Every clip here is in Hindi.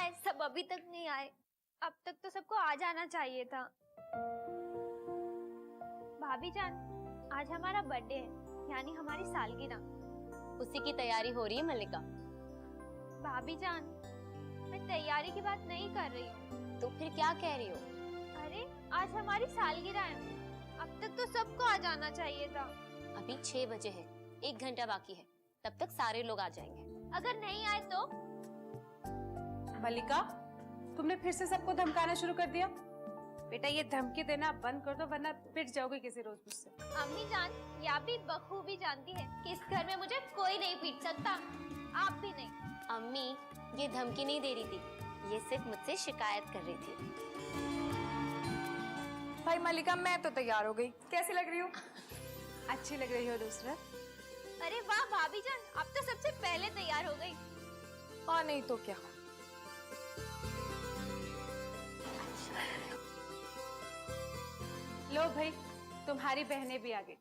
आए? सब अभी तक नहीं आए। अब तक तो सबको आ जाना चाहिए था। भाभी जान, आज हमारा बर्थडे है, यानी हमारी सालगिरह। उसी की तैयारी हो रही है मल्लिका। भाभी जान, मैं तैयारी की बात नहीं कर रही हूँ। तो फिर क्या कह रही हो? अरे आज हमारी सालगिरह है, अब तक तो सबको आ जाना चाहिए था। अभी 6 बजे है, 1 घंटा बाकी है, तब तक सारे लोग आ जाएंगे। अगर नहीं आए तो? मल्लिका, तुमने फिर से सबको धमकाना शुरू कर दिया। बेटा ये धमकी देना बंद कर दो, वरना पिट जाओगे किसी रोज मुझसे। अम्मी जान, या भी बखूबी जानती है कि इस घर में मुझे कोई नहीं पीट सकता, आप भी नहीं। अम्मी ये धमकी नहीं दे रही थी, ये सिर्फ मुझसे शिकायत कर रही थी। भाई मल्लिका, मैं तो तैयार हो गई। कैसी लग रही हूँ? अच्छी लग रही हो नुसरत। अरे वाह भाभी जान, आप तो सबसे पहले तैयार हो गई। और नहीं तो क्या। लो भाई, तुम्हारी बहनें भी आ गई।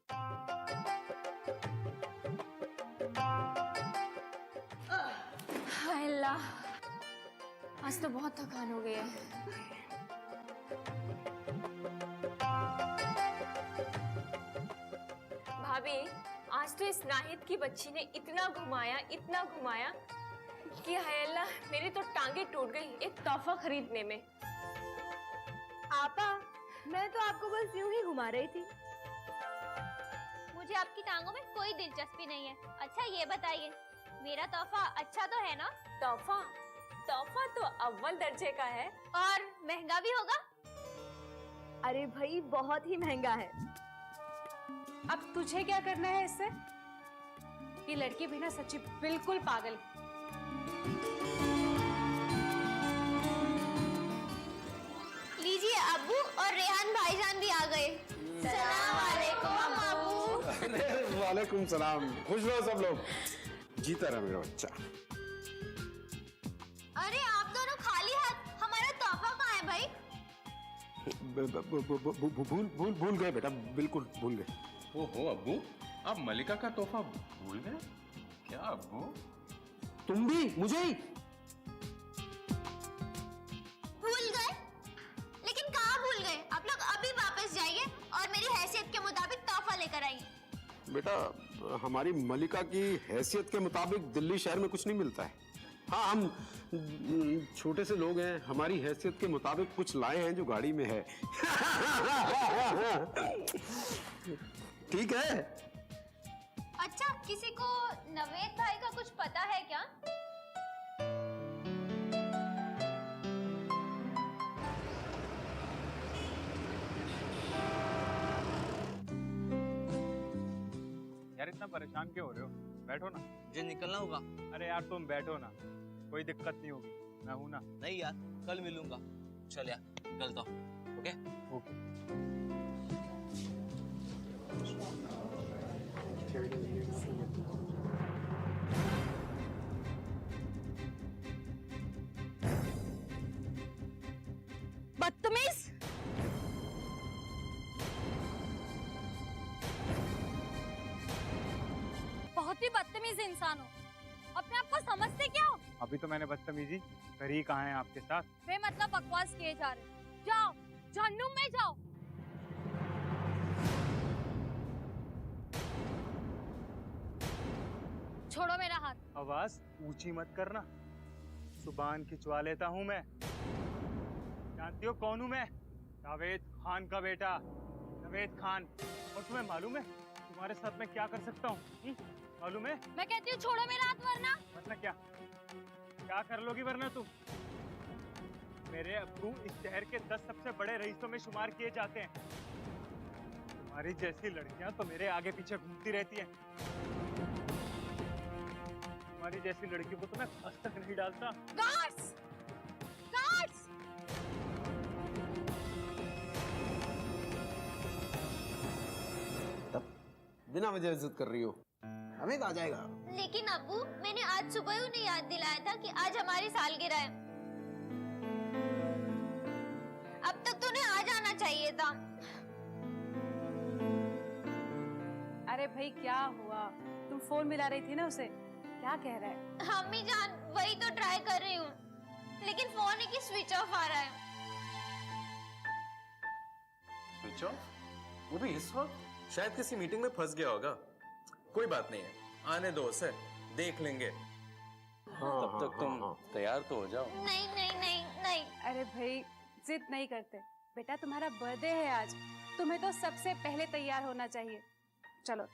हाय अल्लाह, आज तो बहुत थकान हो गई है। भाभी, आज तो इस नाहिद की बच्ची ने इतना घुमाया कि हाय अल्लाह, मेरी तो टांगे टूट गई एक तोहफा खरीदने में। आपा, मैं तो आपको बस यूं ही घुमा रही थी। मुझे आपकी टांगों में कोई दिलचस्पी नहीं है। अच्छा ये बताइए, मेरा तोहफा अच्छा तो है ना? तोहफा तो अव्वल दर्जे का है। और महंगा भी होगा? अरे भाई, बहुत ही महंगा है। अब तुझे क्या करना है इससे? ये लड़की भी ना सच्ची बिल्कुल पागल है। लीजिए, अब्बू और रेहान भाईजान भी आ गए। सलाम वालेकुम अब्बू। अरे वालेकुम सलाम। खुश रहो सब लोग। जीता रहा मेरा बच्चा। अरे आप दोनों खाली हाथ, हमारा तोहफा कहाँ है भाई? भूल गए बेटा, बिल्कुल भूल गए। ओहो अब्बू, आप मल्लिका का तोहफा भूल गए? क्या अब्बू? तुम भी मुझे ही? भूल गए? लेकिन कहाँ भूल गए? आप लोग अभी वापस जाइए और मेरी हैसियत के मुताबिक तोहफा लेकर आइए। बेटा, हमारी मल्लिका की हैसियत के मुताबिक दिल्ली शहर में कुछ नहीं मिलता है। हाँ, हम छोटे से लोग हैं, हमारी हैसियत के मुताबिक कुछ लाए हैं जो गाड़ी में है। ठीक है। अच्छा, किसी को नवेद भाई का कुछ पता है क्या? यार इतना परेशान क्यों हो रहे हो? बैठो ना। मुझे निकलना होगा। अरे यार तुम बैठो ना, कोई दिक्कत नहीं होगी, मैं हूं ना। नहीं यार, कल मिलूंगा। चल यार, निकलता हूँ। Okay okay. बदतमीज! बहुत ही बदतमीज इंसान हो। अपने आप को समझते क्या हो? अभी तो मैंने बदतमीजी करी कहाँ है आपके साथ? बेमतलब बकवास किए जा रहे। जाओ, जहन्नुम में जाओ। छोड़ो मेरा हाथ। आवाज ऊंची मत करना, जुबान खिंचवा लेता हूँ मैं। जानती हो कौन हूँ मैं? जावेद खान का बेटा, जावेद खान। और तुम्हें मालूम है तुम्हारे साथ मैं क्या कर सकता हूँ? मालूम है? मैं कहती हूँ छोड़ो मेरा हाथ, वरना। वरना क्या? क्या कर लोगी वरना तुम? मेरे अब्बू इस शहर के 10 सबसे बड़े रईसों में शुमार किए जाते हैं। तुम्हारी जैसी लड़कियां तो मेरे आगे पीछे घूमती रहती हैं। तुम्हारी जैसी लड़की को तो मैं फंस तक नहीं डालता। गार्ड्स! गार्ड्स! बिना वजह इज्जत कर रही हो। हमें आ जाएगा। लेकिन अब्बू, मैंने आज सुबह ही उन्हें याद दिलाया था कि आज हमारी सालगिरह है। अब तक तो उन्हें आ जाना चाहिए था। अरे भाई क्या हुआ? तुम फोन मिला रही थी ना उसे, क्या कह रहा है? अम्मी जान, वही तो ट्राई कर रही हूँ, लेकिन फोन ही की स्विच ऑफ आ रहा है। Switch off? वो भी इस वक्त? शायद किसी मीटिंग में फंस गया होगा। कोई बात नहीं है, आने दो उसे, देख लेंगे। तब तक तुम तैयार तो हो जाओ। नहीं नहीं नहीं नहीं। अरे भाई जिद नहीं करते बेटा, तुम्हारा बर्थडे है आज, तुम्हें तो सबसे पहले तैयार होना चाहिए। चलो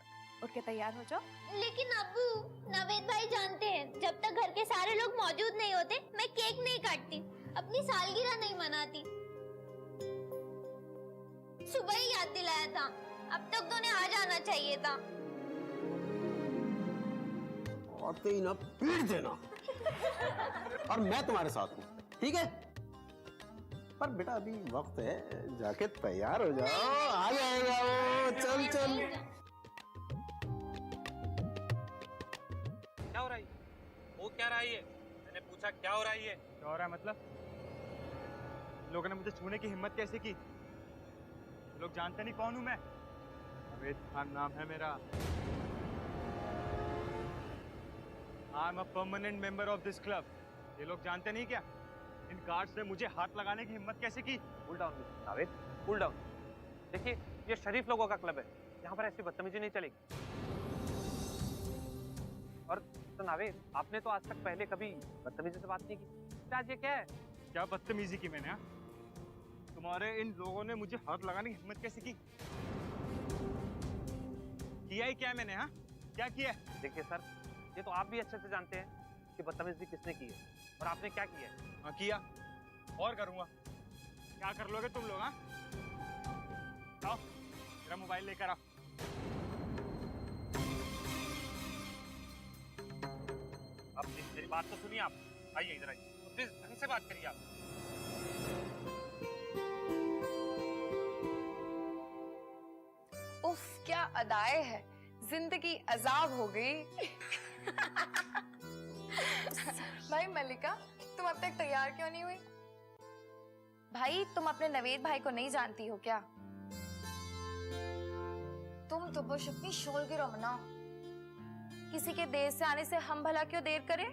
उठ के तैयार हो जाओ। लेकिन अब्बू, नवेद भाई जानते हैं जब तक घर के सारे लोग मौजूद नहीं होते मैं केक नहीं काटती, अपनी सालगिरह नहीं मनाती। सुबह ही याद दिलाया था, अब तक तो उन्हें आ जाना चाहिए था। आते ही ना पीट देना। और मैं तुम्हारे साथ हूँ, ठीक है? पर बेटा अभी वक्त है, जाके तैयार हो जाओ, आ जाएगा वो। चल चल। क्या हो रहा है? वो क्या रहा है? मैंने पूछा क्या हो रहा है? क्या हो रहा है मतलब? लोगों ने मुझे छूने की हिम्मत कैसे की? लोग जानते नहीं कौन हूं मैं। नवेद खान नाम है मेरा। I am a permanent member of this club. ये लोग जानते नहीं क्या? इन कार्ड्स ने मुझे हाथ लगाने की हिम्मत कैसे की? Cool down Naved, cool down. देखिए ये शरीफ लोगों का क्लब है, यहाँ पर ऐसी बदतमीजी नहीं चलेगी। और तो नावेद, आपने तो आज तक पहले कभी बदतमीजी से बात नहीं की, आज ये क्या है? क्या बदतमीजी की मैंने? तुम्हारे इन लोगों ने मुझे हाथ लगाने की हिम्मत कैसे की? किया ही क्या है मैंने? हाँ, क्या किया है? देखिए सर, ये तो आप भी अच्छे से जानते हैं कि बदतमीजी किसने की है और आपने क्या किया है। हाँ किया, और करूंगा। क्या कर लोगे तुम लोग? हाँ, आओ मेरा मोबाइल लेकर आओ। अब मेरी बात तो सुनिए आप, आइए इधर आइए, प्लीज ढंग से बात करिए आप। उफ क्या अदाए है, जिंदगी अजाब हो गई। भाई मलिका, तुम अब तक तैयार क्यों नहीं हुई? भाई तुम अपने नवेद भाई को नहीं जानती हो क्या? तुम तो बस अपनी शोल की रमना, किसी के देर से आने से हम भला क्यों देर करें?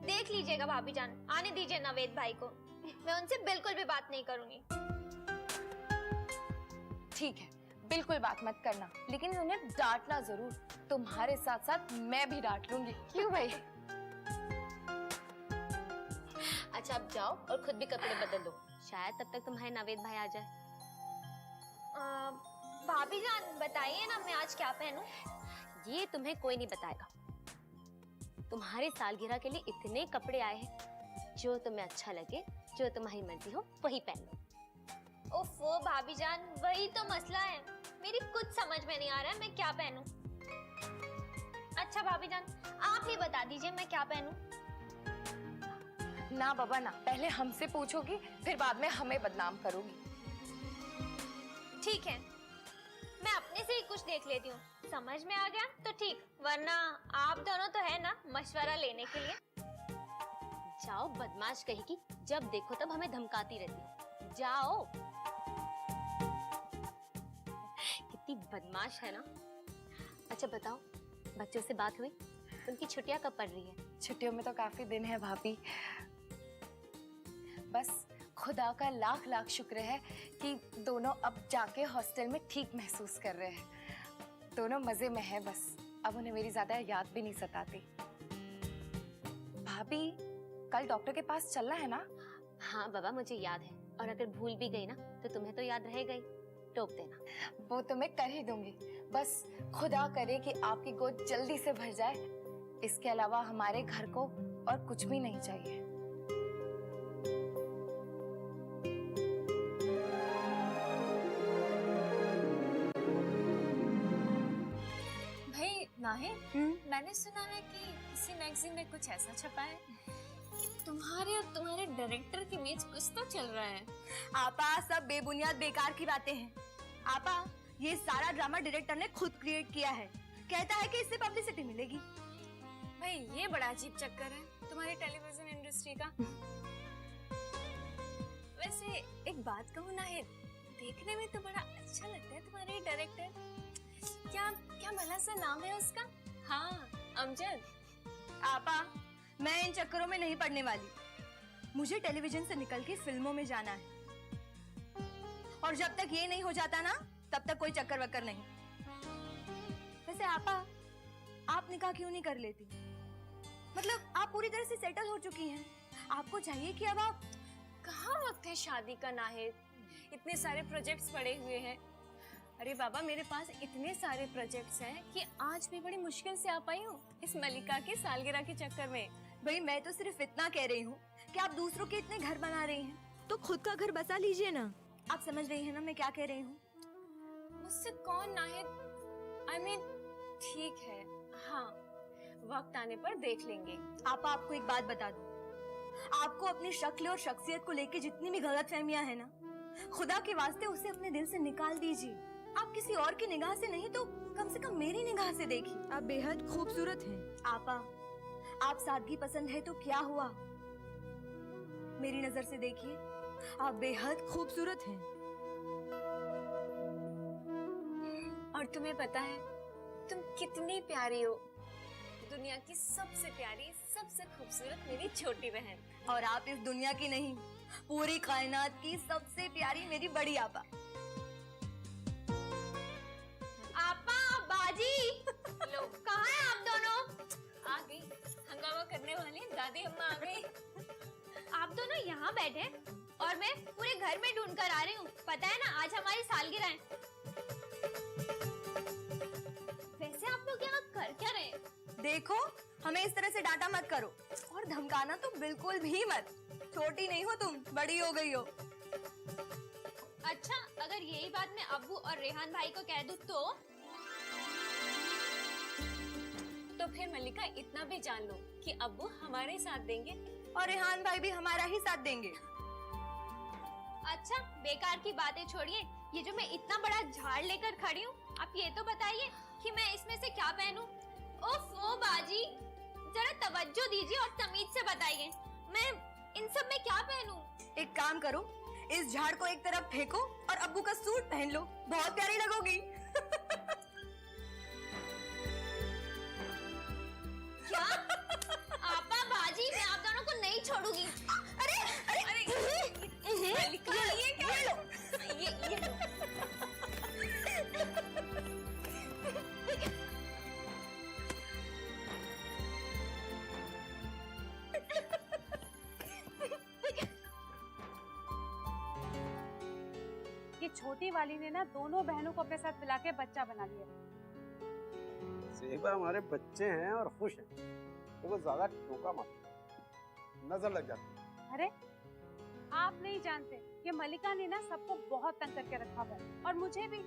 देख लीजिएगा भाभी जान, आने दीजिए नवेद भाई को, मैं उनसे बिल्कुल भी बात नहीं करूंगी। ठीक है, बिल्कुल बात मत करना, लेकिन उन्हें डांटना जरूर। तुम्हारे साथ साथ मैं भी डांट लूंगी। क्यों भाई? अच्छा अब जाओ और खुद भी कपड़े बदल लो, शायद तब तक तुम्हारे नवेद भाई आ जाए। भाभी जान बताइए ना मैं आज क्या पहनूं? ये तुम्हें कोई नहीं बताएगा। तुम्हारे सालगिरह के लिए इतने कपड़े आए हैं, जो तुम्हें अच्छा लगे, जो तुम्हारी मर्जी हो वही पहन लो। ओफो भाभी जान, वही तो मसला है, मेरी कुछ समझ में नहीं आ रहा है मैं क्या पहनूं। अच्छा भाभी जान, आप ही बता दीजिए मैं क्या पहनूं? ना बाबा ना, पहले हमसे पूछोगी फिर बाद में हमें बदनाम करोगी। ठीक है, मैं अपने से ही कुछ देख लेती हूँ, समझ में आ गया तो ठीक, वरना आप दोनों तो है ना मशवरा लेने के लिए। जाओ बदमाश कहेगी, जब देखो तब हमें धमकाती रहती हो। जाओ। कितनी बदमाश है ना। अच्छा बताओ, बच्चों से बात हुई? उनकी छुट्टियां कब पड़ रही है? छुट्टियों में तो काफी दिन है भाभी, बस खुदा का लाख लाख शुक्र है कि दोनों अब जाके हॉस्टल में ठीक महसूस कर रहे हैं। दोनों मजे में है, बस अब उन्हें मेरी ज्यादा याद भी नहीं सताती। भाभी कल डॉक्टर के पास चलना है ना? हाँ बाबा मुझे याद है, और अगर भूल भी गई ना तो तुम्हें तो याद रहेगा ही, टोक देना। वो तो मैं कर ही दूंगी, बस खुदा करे कि आपकी गोद जल्दी से भर जाए, इसके अलावा हमारे घर को और कुछ भी नहीं चाहिए। भाई नाहिद, मैंने सुना है कि किसी मैगजीन में कुछ ऐसा छपा है कि तुम्हारे और तुम्हारे डायरेक्टर के बीच कुछ तो चल रहा है। आपा सब बेबुनियाद बेकार की बातें हैं। आपा ये सारा ड्रामा डायरेक्टर ने खुद क्रिएट किया है, कहता है कि इससे पब्लिसिटी मिलेगी। भाई ये बड़ा अजीब चक्कर है तुम्हारी टेलीविजन इंडस्ट्री का। वैसे एक बात कहूँ नाहिद, देखने में तो बड़ा अच्छा लगता है तुम्हारे डायरेक्टर। क्या क्या भला सा नाम है उसका? हाँ अमजद। आपा मैं इन चक्करों में नहीं पड़ने वाली। मुझे टेलीविजन से निकल के फिल्मों में जाना है, और जब तक ये नहीं हो जाता ना, तब तक कोई चक्कर वक्कर नहीं। वैसे आपा, आप निकाह क्यों नहीं कर लेती? मतलब आप पूरी तरह से सेटल हो चुकी हैं, आपको चाहिए कि अब आप। कहाँ वक्त है शादी का नाहिद, इतने सारे प्रोजेक्ट्स पड़े हुए हैं। अरे बाबा, मेरे पास इतने सारे प्रोजेक्ट्स हैं कि आज मैं बड़ी मुश्किल से आ पाई हूँ इस मलिका की सालगिरह के चक्कर में। भाई मैं तो सिर्फ इतना कह रही हूँ कि आप दूसरों के इतने घर बना रही हैं, तो खुद का घर बसा लीजिए ना। आप समझ रही हैं ना मैं क्या कह रही हूँ? मुझसे कौन नाहिद, I mean, ठीक है, हाँ, वक्त आने पर देख लेंगे। आपको एक बात बता दूं, आपको अपनी शक्ल और शख्सियत को लेके जितनी भी गलतफहमियां हैं ना, खुदा के वास्ते उसे अपने दिल से निकाल दीजिए। आप किसी और की निगाह से नहीं तो कम से कम मेरी निगाह से देखिए। आप बेहद खूबसूरत हैं। आपा, आप सादगी पसंद है तो क्या हुआ, मेरी नजर से देखिए, आप बेहद खूबसूरत हैं। और तुम्हें पता है तुम कितनी प्यारी हो, दुनिया की सबसे प्यारी, सबसे खूबसूरत मेरी छोटी बहन। और आप इस दुनिया की नहीं, पूरी कायनात की सबसे प्यारी मेरी बड़ी आपा। आपा, बाजी, लो, कहाँ हैं आप दोनों? आ गई, हंगामा करने वाली दादी अम्मा आ गई। आप दोनों यहाँ बैठे और मैं पूरे घर में ढूंढ कर आ रही हूँ। पता है ना, आज हमारी सालगिरह है। वैसे आप लोग यहाँ कर क्या रहे हैं? देखो, हमें इस तरह से डांटा मत करो और धमकाना तो बिल्कुल भी मत। छोटी नहीं हो तुम, बड़ी हो गई हो। अच्छा, अगर यही बात मैं अब्बू और रेहान भाई को कह दूँ तो फिर मल्लिका इतना भी जान लो कि अब्बू हमारे साथ देंगे और रेहान भाई भी हमारा ही साथ देंगे। अच्छा, बेकार की बातें छोड़िए, ये जो मैं इतना बड़ा झाड़ लेकर खड़ी हूँ, आप ये तो बताइए कि मैं इसमें से क्या पहनूं? ओफो बाजी, जरा तवज्जो दीजिए और तमीज से बताइए, मैं इन सब में क्या पहनूं? एक काम करो, इस झाड़ को एक तरफ फेंको और अब्बू का सूट पहन लो, बहुत प्यारी लगोगी। क्या? आपा, बाजी, मैं आप दोनों को नहीं छोड़ूंगी। मल्लिका, ये क्या? ये लो। ये छोटी वाली ने ना दोनों बहनों को अपने साथ मिला के बच्चा बना लिया। सेबा हमारे बच्चे हैं और खुश हैं, तो वो ज्यादा टोका मत, नजर लग जाती है। अरे आप नहीं जानते, ये मलिका ने ना सबको बहुत तंग करके रखा हुआ है, और मुझे भी।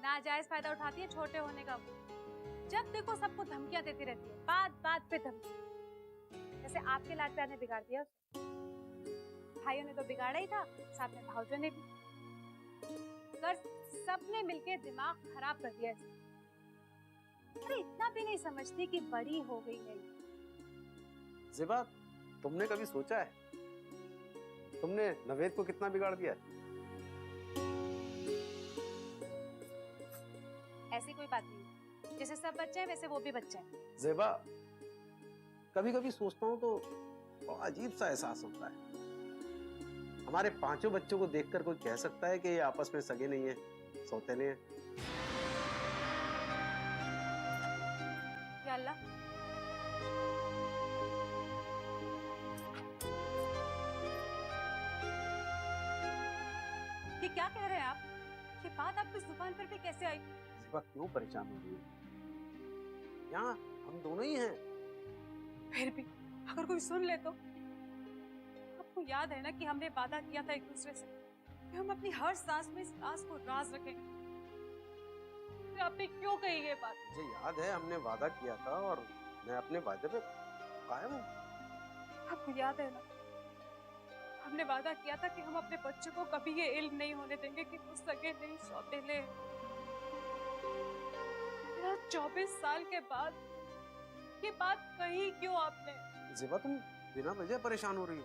नाजायज फायदा उठाती है छोटे होने का वो। जब देखो सबको धमकियां देती रहती है, बात बात पे धमकी। जैसे आपके लाड प्यार ने बिगाड़ दिया उसे। भाइयों ने तो बिगाड़ा ही था, साथ में भाउजों ने भी। सर, सबने मिलके दिमाग खराब कर दिया इसे। अरे इतना भी नहीं समझती कि बड़ी हो गई है। ज़ेबा, तुमने कभी सोचा है तुमने नवेद को कितना बिगाड़ दिया है? ऐसी कोई बात नहीं, जैसे सब बच्चे हैं वैसे वो भी बच्चे हैं। ज़ेबा, कभी कभी सोचता हूँ तो बड़ा अजीब सा एहसास होता है। हमारे पांचों बच्चों को देखकर कोई कह सकता है कि ये आपस में सगे नहीं है, सौतेले हैं? या अल्लाह, ये क्या कह रहे हैं आप? ये बात आपकी जुबान पर भी कैसे आई? ज़ेबा, क्यों परेशान हो रही है? यहाँ हम दोनों ही हैं। फिर भी अगर कोई सुन ले तो? आपको याद है ना कि हमने वादा किया था एक दूसरे से कि हम अपनी हर सांस में इस राज को राज रखेंगे। फिर आपने क्यों कही ये बात? मुझे याद है हमने वादा किया था और मैं अपने वादे पे कायम हूँ। आपको याद है ना, हमने वादा किया था कि हम अपने बच्चों को कभी ये इल्म नहीं होने देंगे कि वो सगे नहीं सौतेले हैं। 24 साल के बाद ये बात कही क्यों आपने? ज़ेबा, तुम बिना वजह परेशान हो रही हो।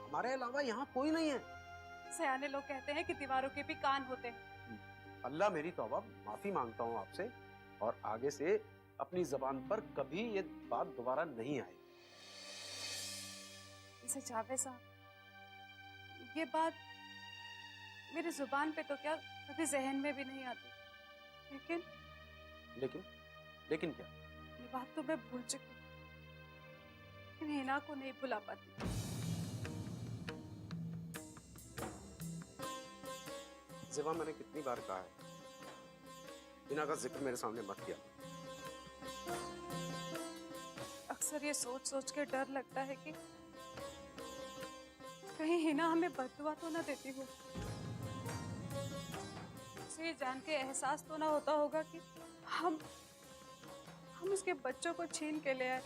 हमारे अलावा यहाँ कोई नहीं है। सयाने लोग कहते हैं कि दीवारों के भी कान होते हैं। अल्लाह मेरी तौबा, माफी मांगता हूँ आपसे, और आगे से अपनी जबान पर कभी ये बात दोबारा नहीं आएगी। इसे जावेद साहब, ये बात मेरी जुबान पे तो क्या कभी जहन में भी नहीं आती, लेकिन लेकिन क्या? ये बात तो मैं भूल चुकी हूँ, लेकिन हिना को नहीं भुला पाती। ज़िवा, मैंने कितनी बार कहा है हिना का जिक्र मेरे सामने मत किया। अक्सर ये सोच सोच के डर लगता है कि कहीं हिना हमें बददुआ तो ना देती हो। उसे ये जान के एहसास तो ना होता होगा कि हम उसके बच्चों को छीन के ले आए,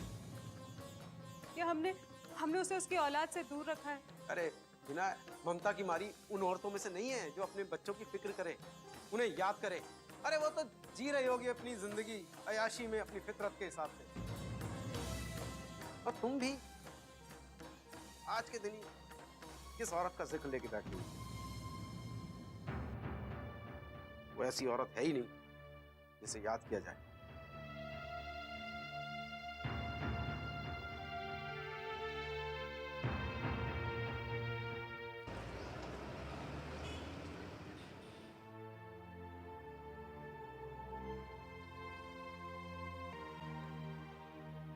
कि हमने उसे उसकी औलाद से दूर रखा है। अरे हिना ममता की मारी उन औरतों में से नहीं है जो अपने बच्चों की फिक्र करे, उन्हें याद करे। अरे वो तो जी रही होगी अपनी जिंदगी अयाशी में अपनी फितरत के हिसाब से। और तुम भी आज के दिन ही किस औरत का जिक्र लेके बैठी हो? वो ऐसी औरत है ही नहीं जिसे याद किया जाए।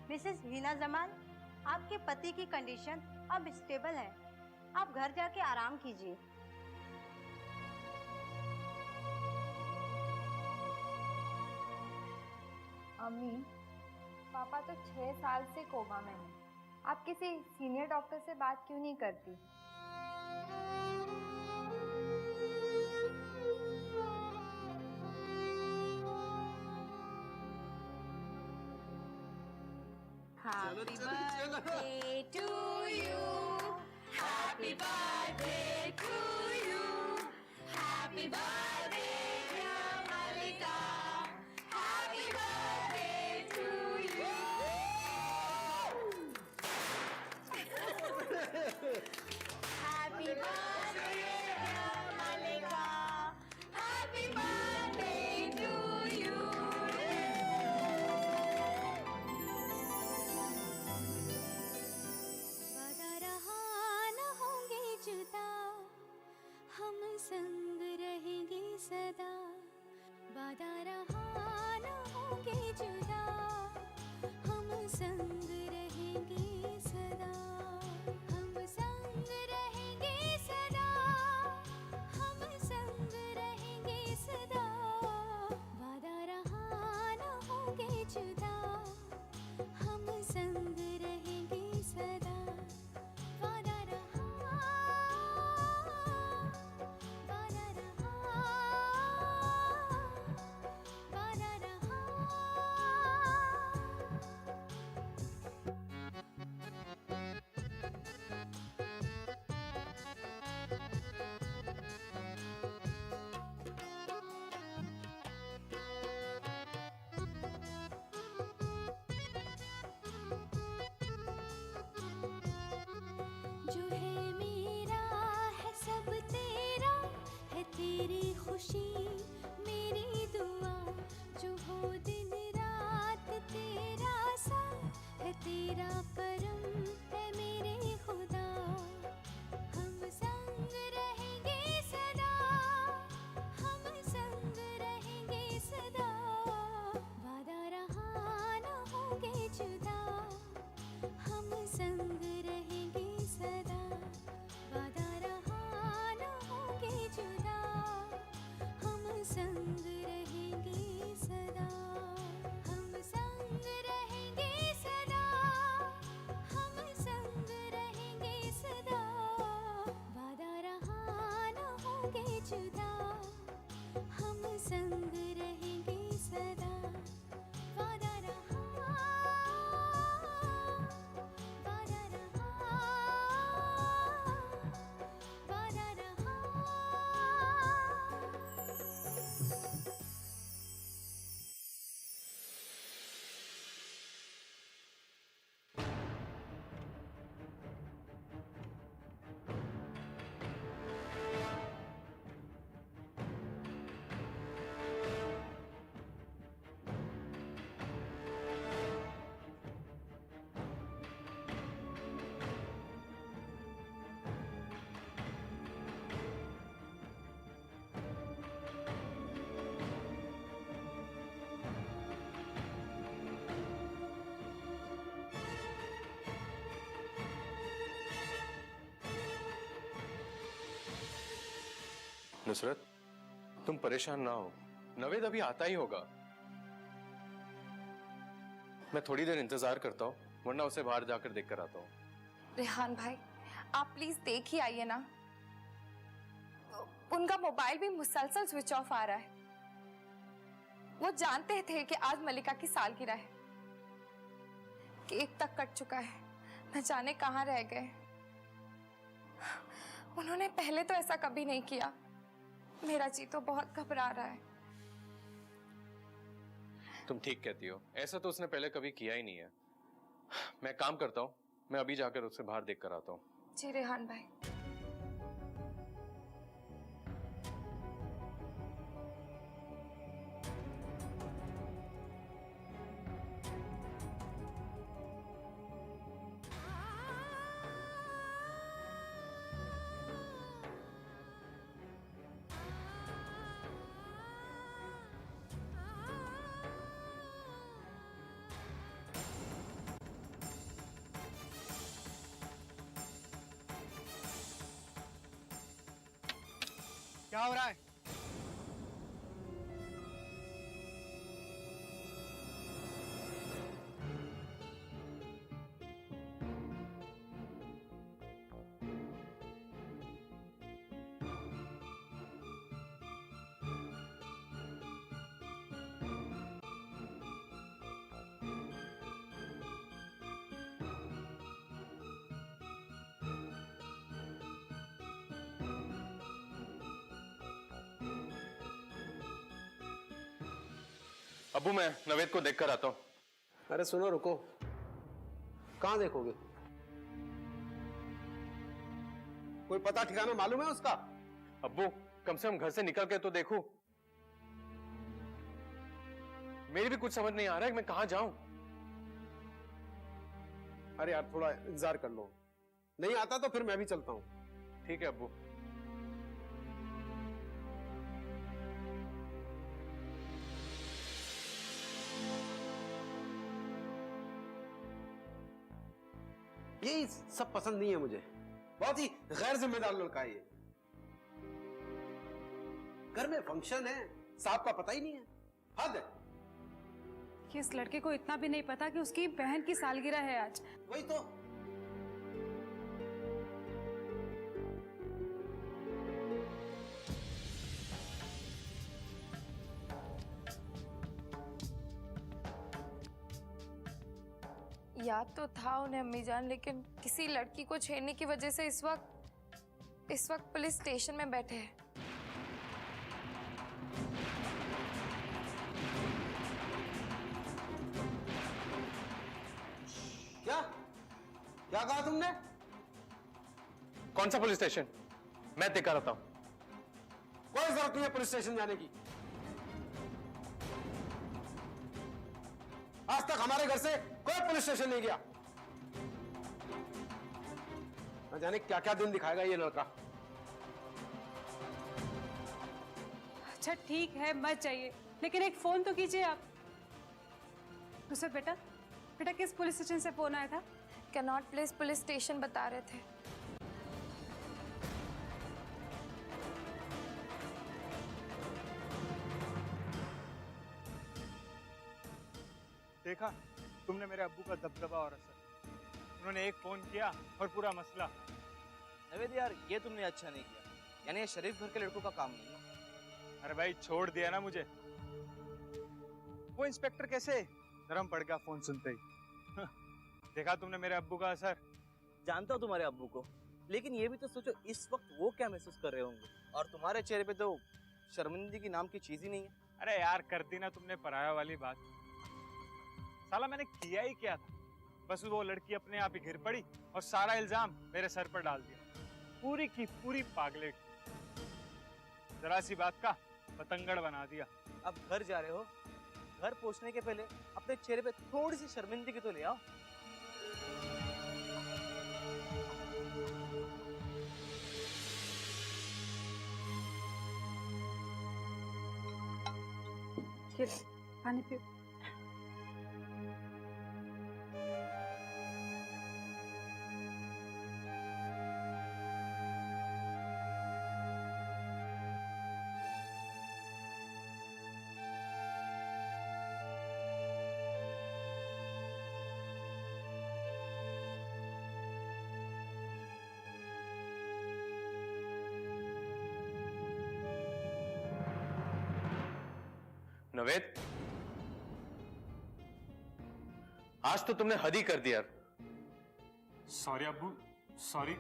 मिसेस हीना जमान, आपके पति की कंडीशन अब स्टेबल है, आप घर जाके आराम कीजिए। अम्मी, पापा तो 6 साल से कोमा में हैं। आप किसी सीनियर डॉक्टर से बात क्यों नहीं करती? Happy birthday to you. Happy birthday to you. Happy birthday, dear Malika. Happy birthday to you. Happy birthday, dear Malika. Happy birthday to you. वादा रहा न होंगे जुदा, हम संग रहेंगे सदा। वादा रहा न होंगे जुदा, हम संग रहेंगे सदा। हम संग रहेंगे सदा, हम संग रहेंगे सदा। वादा रहा न होंगे जुदा, हम संग रहेंगे सदा। वादा रहा, वादा रहा, वादा रहा। जो है मेरा है सब तेरा, है तेरी खुशी मेरी दुआ। जो हो दिन रात तेरा साथ, है तेरा करम है मेरे खुदा। हम संग रहेंगे सदा, हम संग रहेंगे सदा। वादा रहा न होंगे जुदा, हम संग रहेंगे सदा। वादा रहा न होंगे जुदा, हम नुसरत, तुम परेशान ना हो, नवेद अभी आता ही होगा। मैं थोड़ी देर इंतजार करता हूँ, वरना उसे बाहर जाकर देख कर आता हूँ। रेहान भाई, आप प्लीज देख ही आइए ना। उनका मोबाइल भी मुसलसल स्विच ऑफ आ रहा है। वो जानते थे कि आज मलिका की सालगिरह है। केक तक कट चुका है, न जाने कहाँ रह गए। उन्होंने पहले तो ऐसा कभी नहीं किया। मेरा जी तो बहुत घबरा रहा है। तुम ठीक कहती हो, ऐसा तो उसने पहले कभी किया ही नहीं है। मैं काम करता हूँ, मैं अभी जाकर उससे बाहर देख कर आता हूँ। जी रेहान भाई। क्या हो रहा है? अब्बू, मैं नवेद को देख कर आता हूँ। अरे सुनो, रुको। कहाँ देखोगे? कोई पता ठिकाना मालूम है उसका? अब्बू, कम से कम घर से निकल के तो देखूं। मेरी भी कुछ समझ नहीं आ रहा है कि मैं कहाँ जाऊं। अरे यार, थोड़ा इंतजार कर लो। नहीं आता तो फिर मैं भी चलता हूँ। ठीक है अब्बू। ये सब पसंद नहीं है मुझे। बहुत ही गैर जिम्मेदार लड़का है ये। घर में फंक्शन है, साहब का पता ही नहीं है। हद है। कि इस लड़के को इतना भी नहीं पता कि उसकी बहन की सालगिरह है आज। वही तो। याद तो था उन्हें अम्मी जान, लेकिन किसी लड़की को छेड़ने की वजह से इस वक्त पुलिस स्टेशन में बैठे हैं। क्या क्या कहा तुमने? कौन सा पुलिस स्टेशन? मैं देखा रहता हूं। कोई जरूरत नहीं है पुलिस स्टेशन जाने की। आज तक हमारे घर से कोई पुलिस स्टेशन नहीं गया। न जाने क्या क्या दिन दिखाएगा ये लड़का। अच्छा ठीक है, मत जाइए, लेकिन एक फोन तो कीजिए आप। नुसरत बेटा, बेटा किस पुलिस स्टेशन से फोन आया था? कैनॉट प्लेस पुलिस स्टेशन बता रहे थे। देखा तुमने मेरे अब्बू का दबदबा और असर। उन्होंने एक फोन किया और पूरा मसला। नवेद यार, ये तुमने अच्छा नहीं किया। यानी ये शरीफ घर के लड़कों का काम नहीं है। अरे भाई, छोड़ दिया ना मुझे। वो इंस्पेक्टर कैसे नरम पड़ गया फोन सुनते ही। देखा तुमने मेरे अब्बू का असर। जानता हूँ तुम्हारे अब्बू को, लेकिन ये भी तो सोचो इस वक्त वो क्या महसूस कर रहे होंगे। और तुम्हारे चेहरे पे तो शर्मिंदगी नाम की चीज ही नहीं है। अरे यार, कर दी ना तुमने पराया वाली बात। साला मैंने किया ही क्या था? बस वो लड़की अपने आप ही गिर पड़ी और सारा इल्जाम मेरे सर पर डाल दिया। पूरी की पूरी पागले। जरा सी बात का पतंगड़ बना दिया। अब घर जा रहे हो, घर पहुंचने के पहले अपने चेहरे पे थोड़ी सी शर्मिंदगी तो ले आओ। पानी पियो। नवेद, आज तो तुमने हद ही कर दिया। सॉरी अब्बू, सॉरी।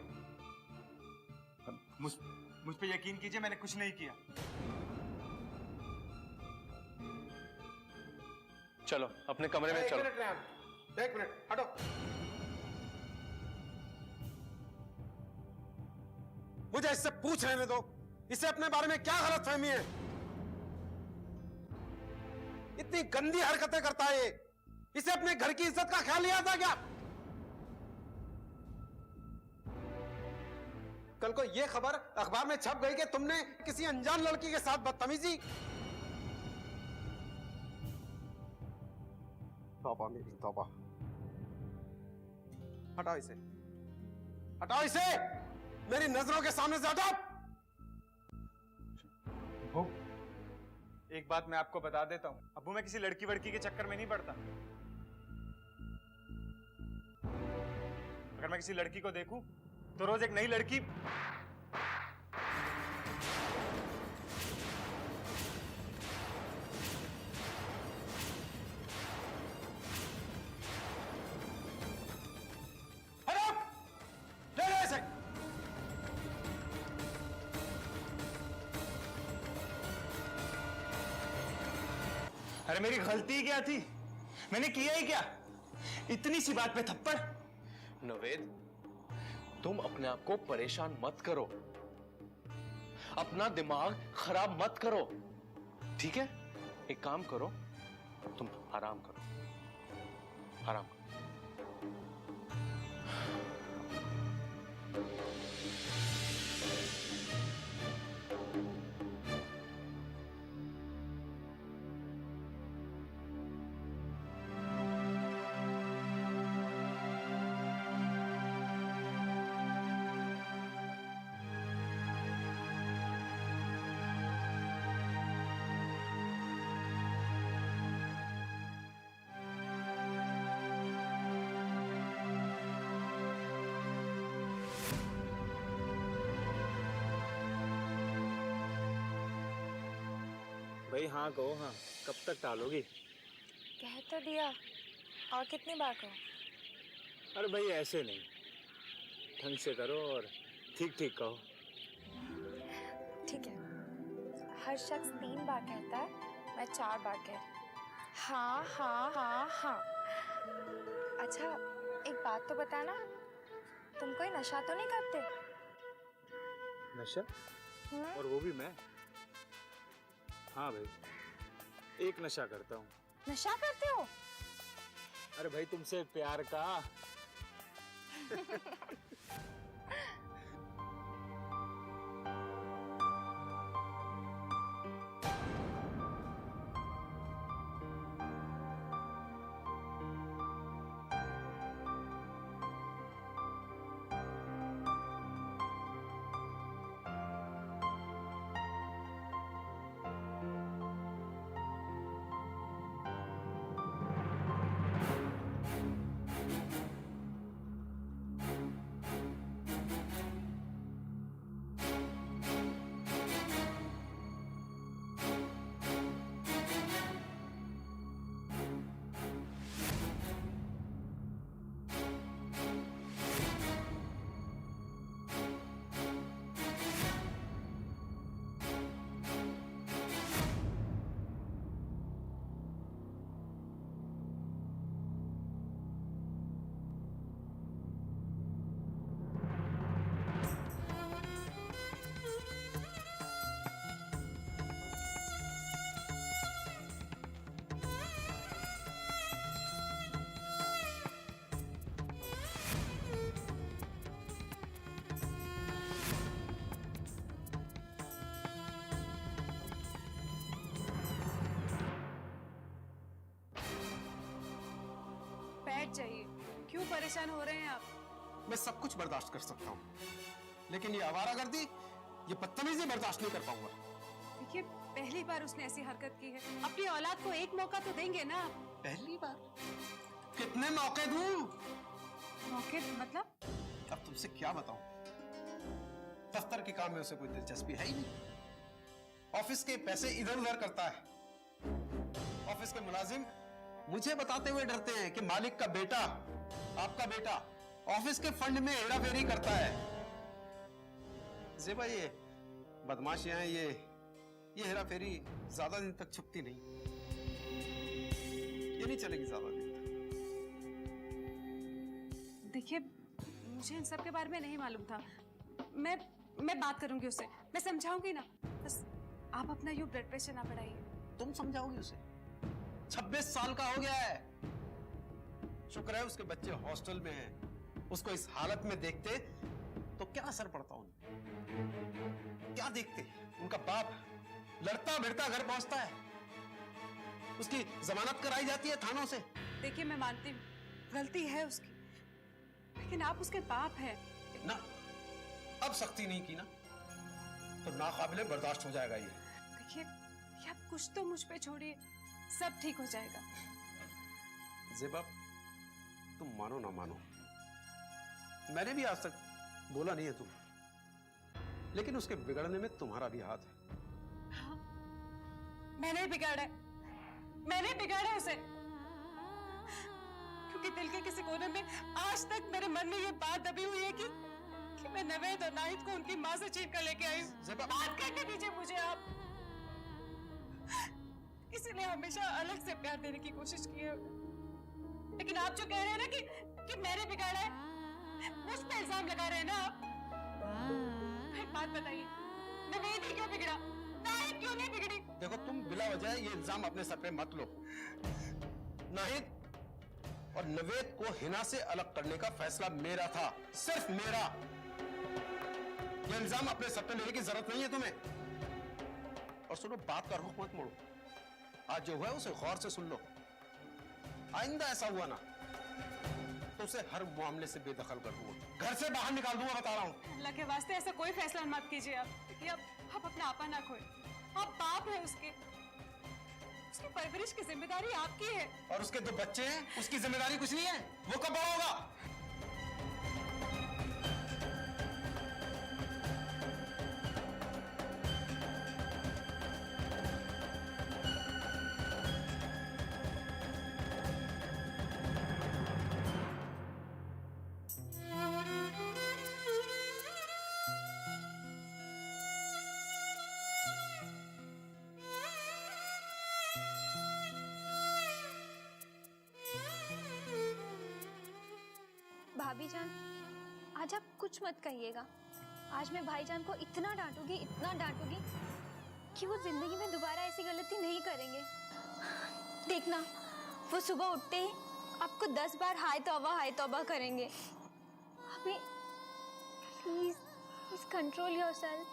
मुझ पे यकीन कीजिए, मैंने कुछ नहीं किया। चलो अपने कमरे में चलो। एक मिनट हटो। मुझे इससे पूछ लेने दो, इसे अपने बारे में क्या गलतफहमी है? इतनी गंदी हरकतें करता है ये। इसे अपने घर की इज्जत का ख्याल नहीं आता क्या? कल को ये खबर अखबार में छप गई कि तुमने किसी अनजान लड़की के साथ बदतमीजी। तौबा मेरी तौबा। हटाओ इसे, हटाओ इसे मेरी नजरों के सामने से हटाओ। एक बात मैं आपको बता देता हूँ अब्बू, मैं किसी लड़की वड़की के चक्कर में नहीं पड़ता। अगर मैं किसी लड़की को देखूं तो रोज एक नई लड़की। अरे मेरी गलती क्या थी? मैंने किया ही क्या? इतनी सी बात पे थप्पड़। नवेद, तुम अपने आप को परेशान मत करो, अपना दिमाग खराब मत करो, ठीक है? एक काम करो, तुम आराम करो, आराम करो। भाई हाँ कहो, हाँ कब तक टालोगी? कह तो दिया, और कितनी बार कहो? अरे भाई ऐसे नहीं, ढंग से करो और ठीक ठीक कहो। ठीक है, हर शख्स 3 बार कहता है, मैं 4 बार कह रही हूँ। हाँ हाँ हाँ हाँ। अच्छा एक बात तो बताना, तुम कोई नशा तो नहीं करते? नशा? और वो भी मैं? हाँ भाई, एक नशा करता हूँ। नशा करते हो? अरे भाई तुमसे प्यार का। चाहिए, क्यों परेशान हो रहे हैं आप? मैं सब कुछ बर्दाश्त कर सकता हूँ, लेकिन ये आवारागर्दी, ये बदतमीजी बर्दाश्त नहीं कर पाऊंगा। देखिए, पहली बार उसने ऐसी हरकत की है, अपनी औलाद को एक मौका तो देंगे ना? पहली बार? कितने मौके दूं? मौके मतलब? अब तुमसे क्या बताऊं? दफ्तर के काम में उसे कोई दिलचस्पी है ही नहीं। ऑफिस के पैसे इधर उधर करता है। ऑफिस के मुलाजिम मुझे बताते हुए डरते हैं कि मालिक का बेटा, आपका बेटा, ऑफिस के फंड में हेराफेरी करता है। जेबा, ये बदमाशियां हैं, ये हेराफेरी ज्यादा दिन तक छुपती नहीं, ये नहीं चलेगी ज्यादा दिन तक। देखिए, मुझे इन सब के बारे में नहीं मालूम था। मैं बात करूंगी उससे, मैं समझाऊंगी ना। बस आप अपना यूं ब्लड प्रेशर ना बढ़ाइए। तुम समझाओगी उसे? 26 साल का हो गया है। शुक्र है उसके बच्चे हॉस्टल में हैं। उसको इस हालत में देखते तो क्या असर पड़ता उन्हें? क्या देखते? उनका बाप लड़ता भिड़ता घर पहुंचता है, उसकी जमानत कराई जाती है थानों से। देखिए, मैं मानती हूँ गलती है उसकी, लेकिन आप उसके बाप हैं ना। अब सख्ती नहीं की ना तो नाकाबिले बर्दाश्त हो जाएगा ये। देखिए, आप कुछ तो मुझ पे छोड़िए, सब ठीक हो जाएगा। ज़ेबा, तुम मानो ना मानो, मैंने भी आज तक बोला नहीं है तुम, लेकिन उसके बिगड़ने में तुम्हारा भी हाथ है। हाँ, मैंने बिगाड़ा उसे, क्योंकि दिल के किसी कोने में आज तक मेरे मन में ये बात दबी हुई है कि मैं नवेद और नाहिद को उनकी माँ से छीन कर लेके आई। बात करने दीजिए मुझे आप। किसी ने हमेशा अलग से प्यार देने की कोशिश की है, लेकिन आप जो कह रहे हैं ना कि मैंने बिगाड़ा है, मुझ पे इल्जाम लगा रहे हैं ना आप। एक बात बताइए, नवेद ही क्यों बिगड़ा, नाहिद क्यों नहीं बिगड़ी? देखो, तुम बिला वजह ये इल्जाम अपने सर पे मत लो। नाहिद और नवेद को हिना से अलग करने का फैसला मेरा था, सिर्फ मेरा। ये इल्जाम अपने सर पे लेने की जरूरत नहीं है तुम्हें। और सुनो, बात का रुख मत मोड़ो। आज जो हुआ है उसे गौर से सुन लो। आइंदा ऐसा हुआ ना तो उसे हर मामले से बेदखल कर दूंगा, घर से बाहर निकाल दूंगा, बता रहा हूं। अल्लाह के वास्ते ऐसा कोई फैसला मत कीजिए आप, कि आप अपना आपा ना खोए। आप बाप है उसकी परवरिश की जिम्मेदारी आपकी है। और उसके 2 बच्चे हैं, उसकी जिम्मेदारी कुछ नहीं है? वो कब बड़ा होगा? भाभी जान, आज आप कुछ मत कहिएगा। आज मैं भाईजान को इतना डांटूंगी कि वो जिंदगी में दोबारा ऐसी गलती नहीं करेंगे। देखना, वो सुबह उठते ही आपको 10 बार हाय तौबा करेंगे। अभी प्लीज कंट्रोल योरसेल्फ।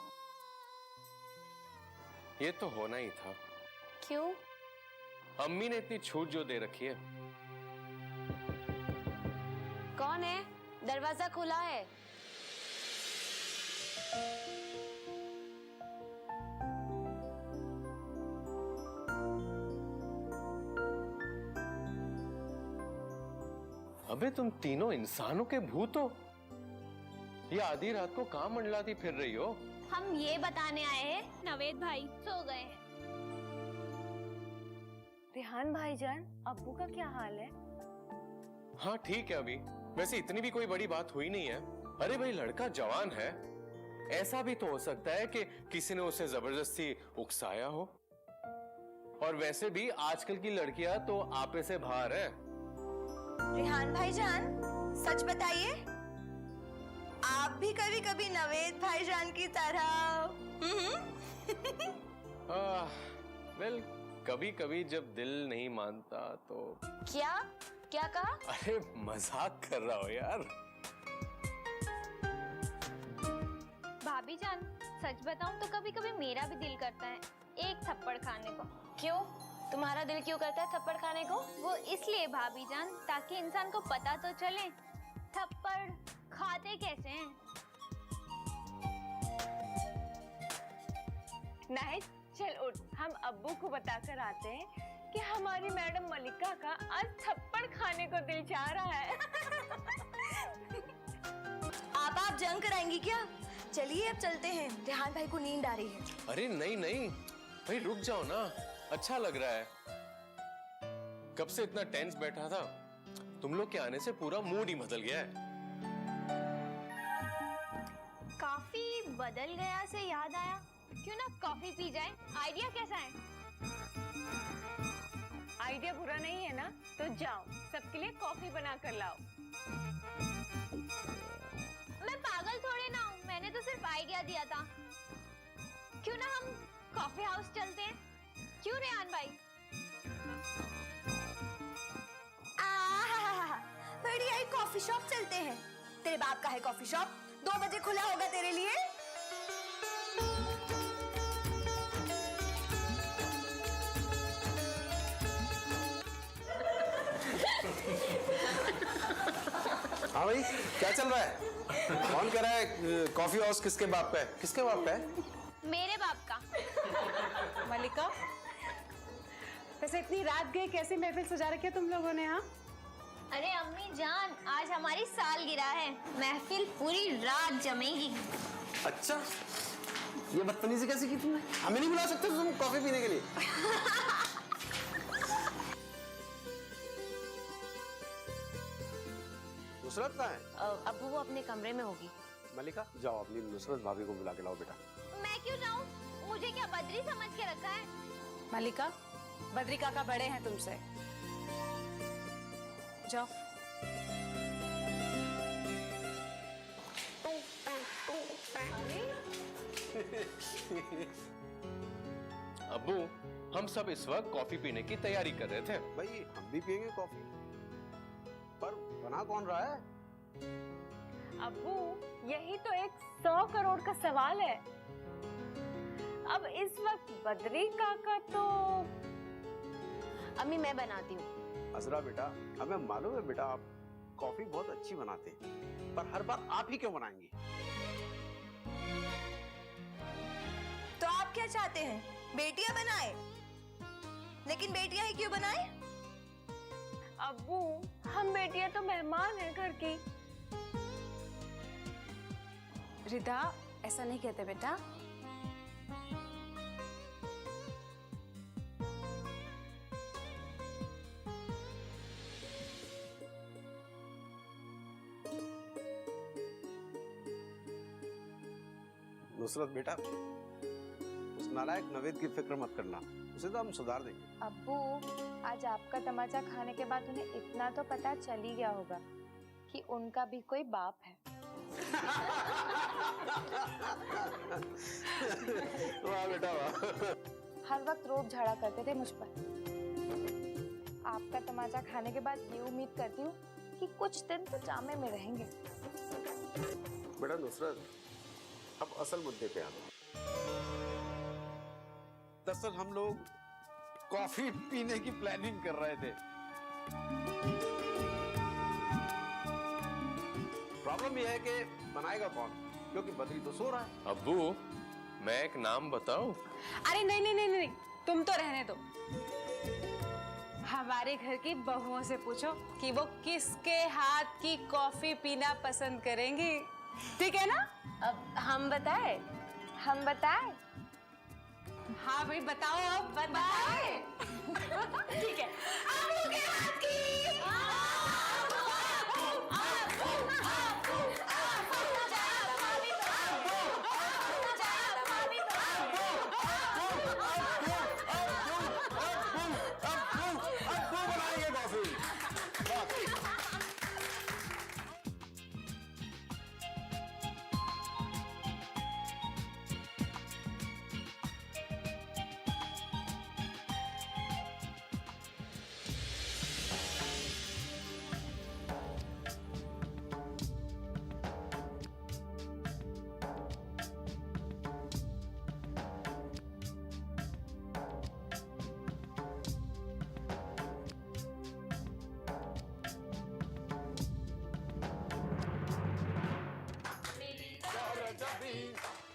ये तो होना ही था। क्यों? अम्मी ने इतनी छूट जो दे रखी है। कौन है? दरवाजा खुला है। अबे, तुम तीनों इंसानों के भूत हो या आधी रात को कहां मंडलाती फिर रही हो? हम ये बताने आए हैं, नवेद भाई सो गए हैं। रेहान भाईजान, अब्बू का क्या हाल है? हाँ ठीक है, अभी वैसे इतनी भी कोई बड़ी बात हुई नहीं है। अरे भाई, लड़का जवान है, ऐसा भी तो हो सकता है कि किसी ने उसे जबरदस्ती उकसाया हो। और वैसे भी आजकल की लड़कियां तो आपे से बाहर है। रेहान भाईजान, सच बताइए, आप भी कभी कभी नवेद भाईजान की तरह वेल, कभी कभी जब दिल नहीं मानता तो। क्या कहा? अरे मजाक कर रहा हो यार। भाभी जान, सच बताऊं तो कभी कभी मेरा भी दिल करता है एक थप्पड़ खाने को। क्यों? तुम्हारा दिल क्यों करता है थप्पड़ खाने को? वो इसलिए भाभी जान, ताकि इंसान को पता तो चले थप्पड़ खाते कैसे हैं। नाहिद, चल उठ, हम अब्बू को बताकर आते हैं कि हमारी मैडम मलिका का आज थप्पड़ खाने को दिल चाह रहा है। आप जंग कराएंगी क्या? चलिए अब चलते हैं, रेहान भाई को नींद आ रही है। अरे नहीं नहीं भाई, रुक जाओ ना, अच्छा लग रहा है। कब से इतना टेंस बैठा था, तुम लोग के आने से पूरा मूड ही बदल गया है। कॉफी बदल गया से याद आया, क्यों ना कॉफी पी जाए? आइडिया कैसा है? आइडिया बुरा नहीं है ना, तो जाओ सबके लिए कॉफी बना कर लाओ। मैं पागल थोड़ी ना हूँ, मैंने तो सिर्फ आइडिया दिया था। क्यों ना हम कॉफी हाउस चलते हैं? क्यों रेहान भाई? बढ़िया, एक कॉफी शॉप चलते हैं। तेरे बाप का है कॉफी शॉप, 2 बजे खुला होगा तेरे लिए। हाँ भाई, क्या चल रहा है? कौन कह रहा है कॉफी हाउस किसके बाप पे है? किसके बाप पे है? मेरे बाप का। मलिका, वैसे इतनी रात गए, कैसी महफिल सजा रखी है तुम लोगों ने? हाँ, अरे अम्मी जान, आज हमारी सालगिरह है, महफिल पूरी रात जमेगी। अच्छा, ये बदतमीजी कैसे की तुमने? हमें नहीं बुला सकते तुम कॉफी पीने के लिए? नुसरत कहाँ है? अब्बू वो अपने कमरे में होगी। मलिका, जाओ अपनी नुसरत भाभी को बुला के लाओ बेटा। मैं क्यों जाऊँ? मुझे क्या बद्री समझ के रखा है? मलिका, बद्री काका बड़े हैं तुमसे, जाओ। अब्बू, हम सब इस वक्त कॉफी पीने की तैयारी कर रहे थे। भाई हम भी पियेंगे कॉफी, पर बना कौन रहा है? अब्बू, यही तो एक 100 करोड़ का सवाल है। अब इस वक्त बद्री काका तो... अम्मी मैं बनाती हूँ। अजरा बेटा, हमें मालूम है बेटा आप कॉफी बहुत अच्छी बनाते हैं, पर हर बार आप ही क्यों बनाएंगी? तो आप क्या चाहते हैं, बेटियां बनाए? लेकिन बेटियां ही क्यों बनाए? अब्बू, हम बेटियां तो मेहमान हैं घर की। रिदा, ऐसा नहीं कहते बेटा। नुसरत बेटा, उस नालायक नवेद की फिक्र मत करना, उसे तो हम सुधार देंगे। अब्बू, आज आपका तमाचा खाने के बाद उन्हें इतना तो पता चल ही गया होगा कि उनका भी कोई बाप है। वाह बेटा वाह। हर वक्त रोब झाड़ा करते थे मुझ पर। आपका तमाचा खाने के बाद ये उम्मीद करती हूँ कि कुछ दिन तो जामे में रहेंगे। बेटा नुसरत, अब असल मुद्दे पे आते हैं। दरअसल हम लोग कॉफी पीने की प्लानिंग कर रहे थे। प्रॉब्लम यह है कि बनाएगा कौन, क्योंकि बद्री तो सो रहा है। अब्बू, मैं एक नाम बताऊं? अरे नहीं नहीं नहीं नहीं, तुम तो रहने दो। हमारे घर की बहुओं से पूछो कि वो किसके हाथ की कॉफी पीना पसंद करेंगी, ठीक है ना? अब हम बताएं? हम बताएं? हाँ भाई बताओ, अब बताए। ठीक है। आलू के हाथ की।